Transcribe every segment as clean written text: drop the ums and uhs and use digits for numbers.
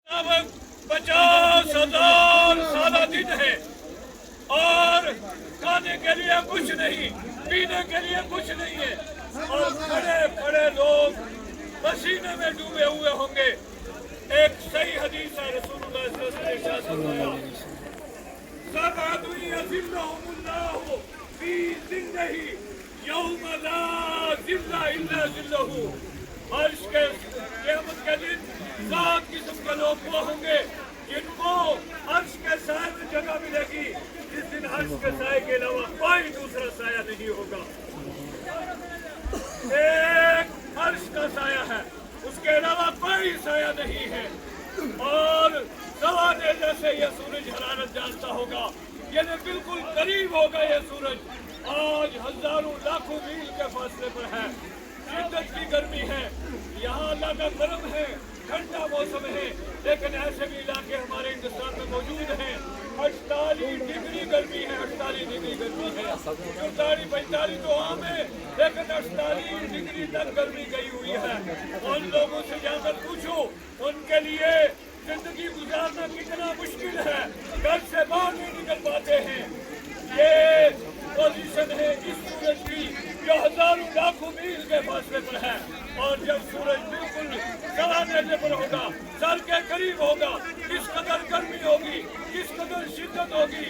50,000 साल दिन है और खाने के लिए कुछ नहीं, पीने के लिए कुछ नहीं है और बड़े बड़े लोग पसीने में डूबे हुए होंगे। एक सही हदीस है रसूलुल्लाह सल्लल्लाहु अलैहि वसल्लम सब आदमी अज़िल्लहुमुल्लाहु फी ज़िल्लिही यौम ला ज़िल्ला इल्ला ज़िल्लहू। अर्श के क़यामत के दिन 7 किस्म के लोग वो होंगे जिनको अर्श के साए में जगह मिलेगी जिस दिन अर्श के साए के अलावा कोई दूसरा साया नहीं होगा। एक अर्श का साया है, उसके अलावा कोई साया नहीं है और सवाने जैसे ये सूरज हरारत जानता होगा, यानी बिल्कुल करीब होगा ये सूरज। आज हजारों लाखों मील के फासले पर है, शिद्दत की गर्मी है, यहाँ इलाका गर्म है, ठंडा मौसम है, लेकिन ऐसे भी इलाके हमारे हिंदुस्तान में मौजूद हैं 48 डिग्री गर्मी है, 48 डिग्री गर्मी है। 44-45 तो आम है, लेकिन 48 डिग्री तक गर्मी गई हुई है। उन लोगों से जाकर पूछो उनके लिए जिंदगी गुजारना कितना मुश्किल है, घर से बाहर नहीं निकल पाते हैं। ये पोजीशन है इस सूरज की जो हजारों लाखों मील के फासले पर है और जब सूरज बिल्कुल सवाने पर होगा, सर के करीब होगा, किस कदर गर्मी होगी, किस कदर शिद्दत होगी।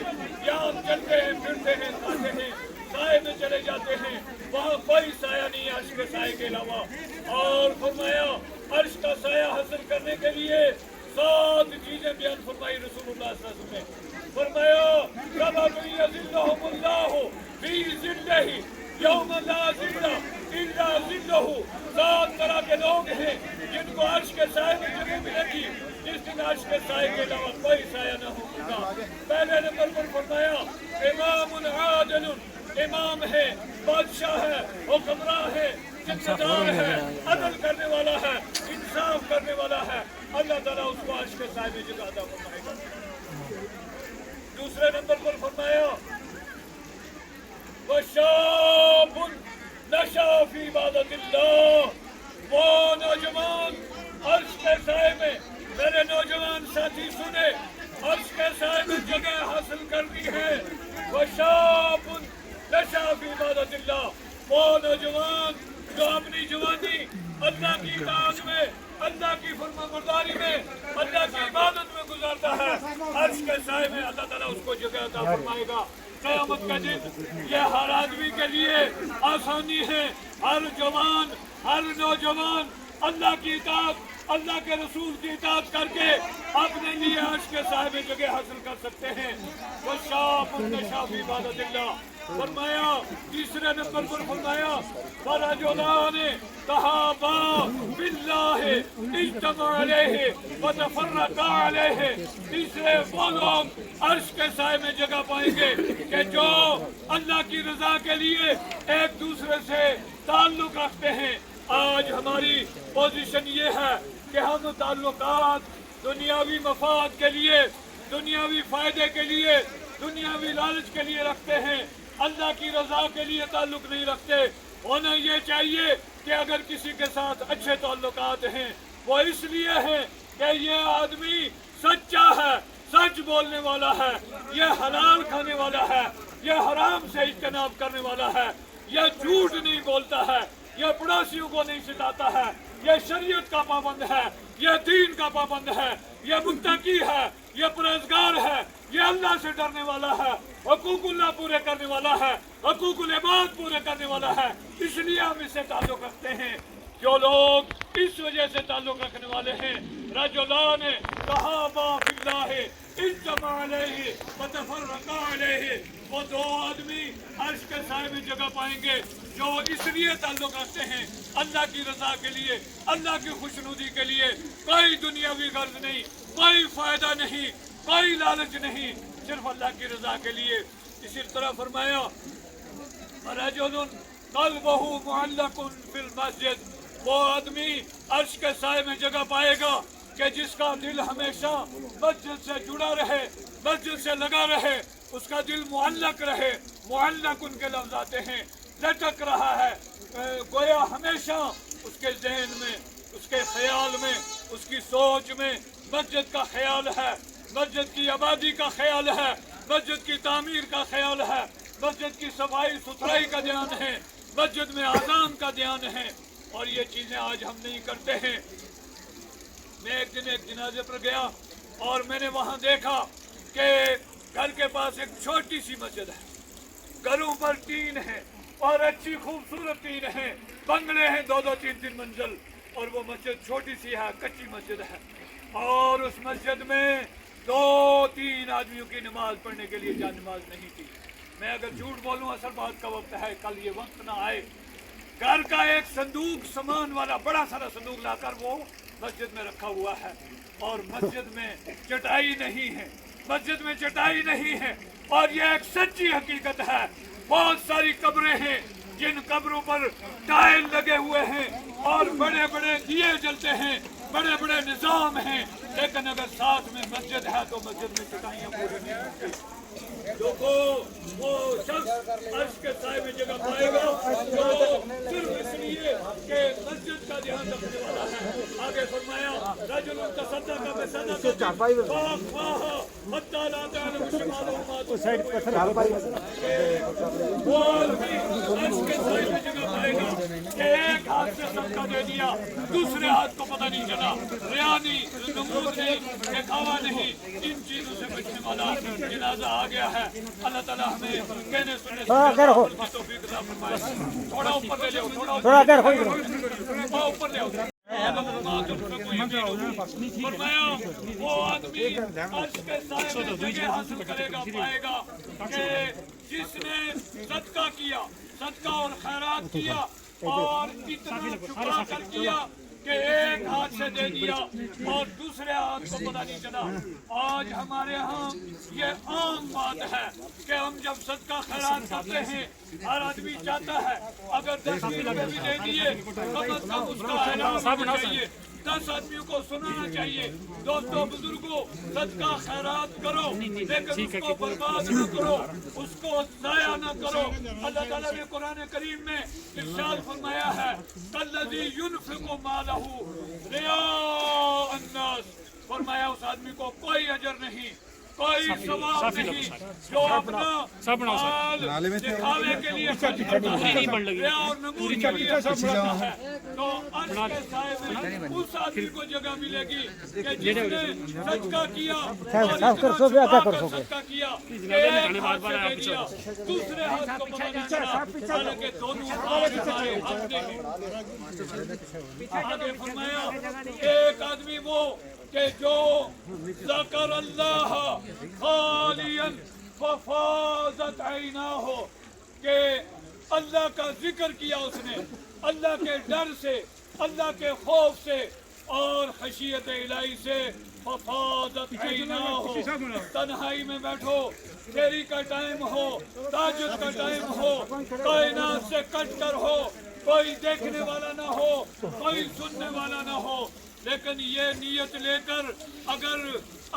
यहाँ हम चलते हैं, फिरते हैं, खाते हैं, साए में चले जाते हैं, वहाँ कोई साया नहीं है अर्श के साए के अलावा। और फरमाया अर्श का साया हासिल करने के लिए 7 चीजें बयान फरमाई रसूलुल्लाह सल्लल्लाहु अलैहि वसल्लम ने। फरमाया सबअतुन यज़िल्लुहुमुल्लाहु फी ज़िल्लिही यौम ला ज़िल्ला इल्ला ज़िल्लहू। 7 तरह के लोग हैं जिनको अर्श के साए में जगह मिलेगी जिस दिन अर्श के साए के अलावा कोई साया न होगा। पहले नंबर पर फरमाया इमामुन आदिलुन, इमाम है, बादशाह है, हुक्मरान है, जिम्मेदार है, अदल करने वाला है, इंसाफ करने वाला है, अल्लाह ताला उसको अर्श के साए में जगह अता फरमाएगा। दूसरे नंबर पर फरमाया वशाबुन नशा फी इबादतिल्लाह, वो नौजवान अर्श के साए में, मेरे नौजवान साथी सुने, अर्श के साए में जगह हासिल करनी है। वशाबुन नशा फी इबादतिल्लाह, वो नौजवान जो अपनी जवानी अल्लाह की इताअत में, अल्लाह की फरमाबरदारी में, अल्लाह की इबादत में गुजारता है, अर्श के साए में अल्लाह ताला उसको जगह अता फरमाएगा। क़यामत का दिन ये हर आदमी के लिए आसानी है। हर जवान, हर नौजवान अल्लाह की इताअत, अल्लाह के रसूल की इताअत करके अपने लिए अर्श के साए में जगह हासिल कर सकते हैं। वशाबुन नशा फी इबादतिल्लाह। फरमाया तीसरे नंबर पर फरमाया वरजुलाने तहाबा बिल्लाहि इज्तमा अलैहि व तफर्रका अलैहि। तीसरे वो लोग अर्श के साए में जगह पाएंगे कि जो अल्लाह की रजा के लिए एक दूसरे से ताल्लुक रखते हैं। आज हमारी पोजीशन ये है कि हम ताल्लुकात दुनियावी मफाद के लिए, दुनियावी फायदे के लिए, दुनियावी लालच के लिए रखते हैं, अल्लाह की रजा के लिए ताल्लुक नहीं रखते। होना ये चाहिए कि अगर किसी के साथ अच्छे ताल्लुकात हैं वो इसलिए हैं कि ये आदमी सच्चा है, सच बोलने वाला है, ये हलाल खाने वाला है, ये हराम से इज्तनाब करने वाला है, ये झूठ नहीं बोलता है, ये पड़ोसियों को नहीं सिताता है, ये शरीयत का पाबंद है, ये दीन का पाबंद है, ये मुत्तकी है, ये परहेज़गार है, ये अल्लाह से डरने वाला है, हुकूकुल्लाह पूरे करने वाला है, हुकूकुल इबाद पूरे करने वाला है। इसलिए हम इससे ताल्लुक रखते हैं। जो लोग इस वजह से ताल्लुक रखने वाले हैं, रजुलान तहाबा बिल्लाहि इज्तमा अलैहि व तफर्रका अलैहि, वो 2 आदमी अर्श के साए में जगह पाएंगे जो इसलिए ताल्लुक रखते हैं अल्लाह की रजा के लिए, अल्लाह की खुशनुदी के लिए, कोई दुनियावी गर्ज नहीं, कोई फायदा नहीं, कोई लालच नहीं, सिर्फ अल्लाह की रजा के लिए। इसी तरह फरमाया रजुलुन क़ल्बुहु मुअल्लकुन फिल मस्जिद, वो आदमी अर्श के साए में जगह पाएगा कि जिसका दिल हमेशा मस्जिद से जुड़ा रहे, मस्जिद से लगा रहे, उसका दिल मुअल्लक रहे। मुअल्लक उनके लफ्ज आते हैं, लटक रहा है, गोया हमेशा उसके ज़हन में, उसके ख्याल में, उसकी सोच में مسجد کا خیال ہے، مسجد کی آبادی کا خیال ہے، مسجد کی تعمیر کا خیال ہے، مسجد کی صفائی ستھرائی کا دھیان ہے، مسجد میں اذان کا دھیان ہے، اور یہ چیزیں آج ہم نہیں کرتے ہیں۔ میں ایک دن ایک جنازے پر گیا اور میں نے وہاں دیکھا کہ گھر کے پاس ایک چھوٹی سی مسجد ہے، گھروں پر ٹین ہے اور اچھی خوبصورت ٹین ہے، بنگلے ہیں 2-2 3-3 منزل، اور وہ مسجد چھوٹی سی ہے، کچی مسجد ہے، اور اس مسجد میں 2-3 آدمیوں کی نماز پڑھنے کے لیے جا نماز نہیں تھی۔ میں اگر جھوٹ بولوں اثر بات کا وقت ہے، کل یہ وقت نہ آئے، گھر کا ایک صندوق سامان والا بڑا سارا صندوق لا کر وہ مسجد میں رکھا ہوا ہے، اور مسجد میں چٹائی نہیں ہے، مسجد میں چٹائی نہیں ہے، اور یہ ایک سچی حقیقت ہے۔ بہت ساری قبریں ہیں جن قبروں پر ٹائل لگے ہوئے ہیں اور بڑے بڑے دیے جلتے ہیں، بڑے بڑے نظام ہیں، لیکن اگر ساتھ میں مسجد ہے تو مسجد میں چٹائیاں پوری نہیں ہوتی۔ دیکھو وہ شخص عرش کے سائے میں جگہ پائے گا جو صرف اس لیے کہ مسجد کا دھیان رکھنے والا ہے۔ آگے فرمایا رجل تصدق بصدقۃ فأخفاها حتى لا تعلم شماله ما وہ آدمی عرش کے سائے میں جگہ پائے گا کہ ایک ہاتھ سے صدقہ دے دیا، دوسرے ہاتھ کو پتہ نہیں چلا، ریا نہیں، نمود نہیں، دکھاوا نہیں، ان چیزوں سے بچنے والا جنازہ آ گیا ہے۔ اللہ تعالیٰ ہمیں کہنے سننے کی توفیق عطا فرمائے۔ تھوڑا اوپر لے لو، تھوڑا اوپر لے آؤ۔ فرمایا وہ آدمی عرش کے سائے میں جگہ حاصل کرے گا، پائے گا کہ جس نے صدقہ کیا، صدقہ اور خیرات کیا، اور اتنا چھپا کر کیا کہ ایک ہاتھ سے دے دیا اور دوسرے ہاتھ کو پتہ نہیں چلا۔ آج ہمارے ہاں یہ عام بات ہے کہ ہم جب صدقہ خیرات کرتے ہیں ہر آدمی چاہتا ہے اگر 10 روپے بھی دے دیے کم از کم اس کا اعلان ہونا چاہیے، 10 آدمیوں کو سنانا چاہیے۔ دوستوں بزرگوں، صدقہ خیرات کرو لیکن اس کو برباد نہ کرو، اس کو ضائع نہ کرو۔ اللہ تعالیٰ نے قرآن کریم میں ارشاد فرمایا ہے کالذی ينفق مالہ رئاء الناس، فرمایا اس آدمی کو کوئی اجر نہیں، کوئی ثواب نہیں جو اپنا مال دکھاوے کے لیے خرچ کرتا ہے، ریا اور نمود کے لیے خرچ کرتا ہے، تو عرش کے سائے میں اس آدمی کو جگہ ملے گی کہ جس نے صدقہ کیا اور اتنا چھپا کر صدقہ کیا کہ ایک ہاتھ سے دے دیا، دوسرے ہاتھ کو پتہ نہیں چلا، حالانکہ دونوں ہاتھ ہمارے حق میں ہیں۔ آگے فرمایا ایک آدمی وہ کہ جو ذکر اللہ خالیا ففاضت عیناہ، کہ اللہ کا ذکر کیا اس نے اللہ کے ڈر سے، اللہ کے خوف سے اور خشیت الہی سے، ففاضت عیناہ، تنہائی میں بیٹھو، فیری کا ٹائم ہو، تہجد کا ٹائم ہو، کائنات سے کٹ کر ہو، کوئی دیکھنے والا نہ ہو، کوئی سننے والا نہ ہو، لیکن یہ نیت لے کر اگر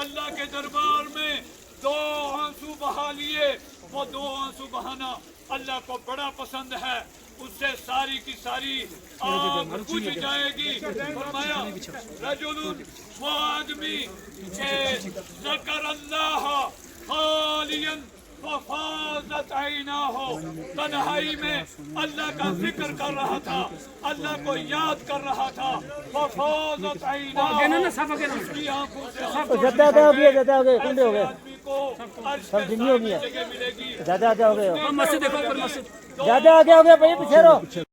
اللہ کے دربار میں 2 آنسو بہا لیے، وہ 2 آنسو بہانا اللہ کو بڑا پسند ہے، اس سے ساری کی ساری آگ بجھ جائے گی۔ فرمایا رجل، وہ آدمی کہ ذکر اللہ خالیا ففاضت عیناہ، تنہائی میں اللہ کا ذکر کر رہا تھا، اللہ کو یاد کر رہا تھا، ففاضت عیناہ، اس کی آنکھوں سے زیادہ ہو گیا، زیادہ ہو گئے، کنڈے ہو گئے، آدمی کو عرش کے سائے میں جگہ ملے گی۔ زیادہ ہو گیا، زیادہ آگے ہو گیا بھائی، پیچھے رہو۔